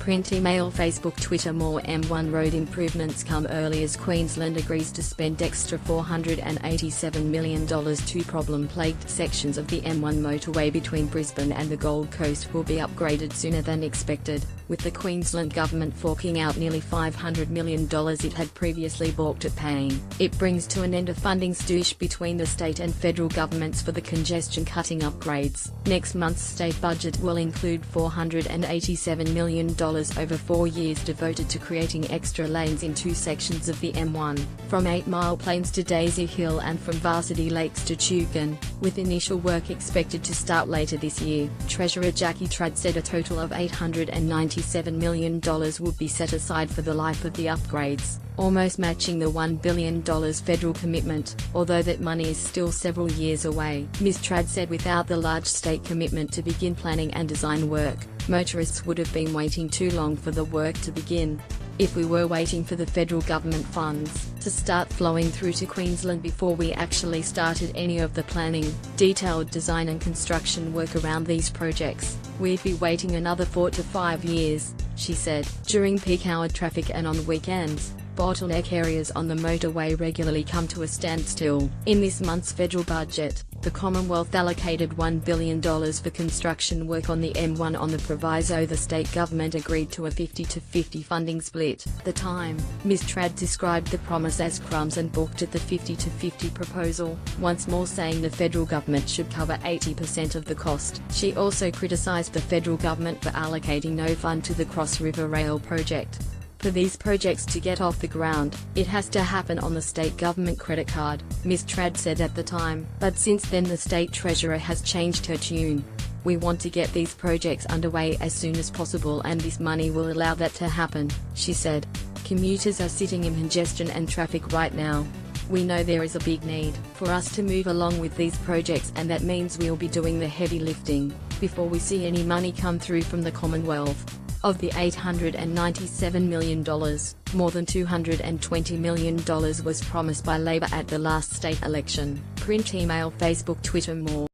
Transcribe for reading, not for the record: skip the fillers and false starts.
Print, email, Facebook, Twitter. More M1 road improvements come early as Queensland agrees to spend extra $487 million to problem-plagued sections of the M1 motorway between Brisbane and the Gold Coast will be upgraded sooner than expected, with the Queensland government forking out nearly $500 million it had previously balked at paying. It brings to an end a funding stooge between the state and federal governments for the congestion-cutting upgrades. Next month's state budget will include $487 million over 4 years devoted to creating extra lanes in 2 sections of the M1, from 8 Mile Plains to Daisy Hill and from Varsity Lakes to Tugun, with initial work expected to start later this year. Treasurer Jackie Trad said a total of $897 million would be set aside for the life of the upgrades, almost matching the $1 billion federal commitment, although that money is still several years away. Ms. Trad said without the large state commitment to begin planning and design work, motorists would have been waiting too long for the work to begin. If we were waiting for the federal government funds to start flowing through to Queensland before we actually started any of the planning, detailed design and construction work around these projects, we'd be waiting another 4 to 5 years, she said. During peak hour traffic and on weekends, bottleneck areas on the motorway regularly come to a standstill. In this month's federal budget, the Commonwealth allocated $1 billion for construction work on the M1 on the proviso the state government agreed to a 50-50 funding split. At the time, Ms. Trad described the promise as crumbs and balked at the 50-50 proposal, once more saying the federal government should cover 80% of the cost. She also criticised the federal government for allocating no fund to the Cross River Rail project. For these projects to get off the ground, it has to happen on the state government credit card, Ms. Trad said at the time, but since then the state treasurer has changed her tune. We want to get these projects underway as soon as possible and this money will allow that to happen, she said. Commuters are sitting in congestion and traffic right now. We know there is a big need for us to move along with these projects, and that means we'll be doing the heavy lifting before we see any money come through from the Commonwealth. Of the $897 million, more than $220 million was promised by Labor at the last state election. Print, email, Facebook, Twitter. More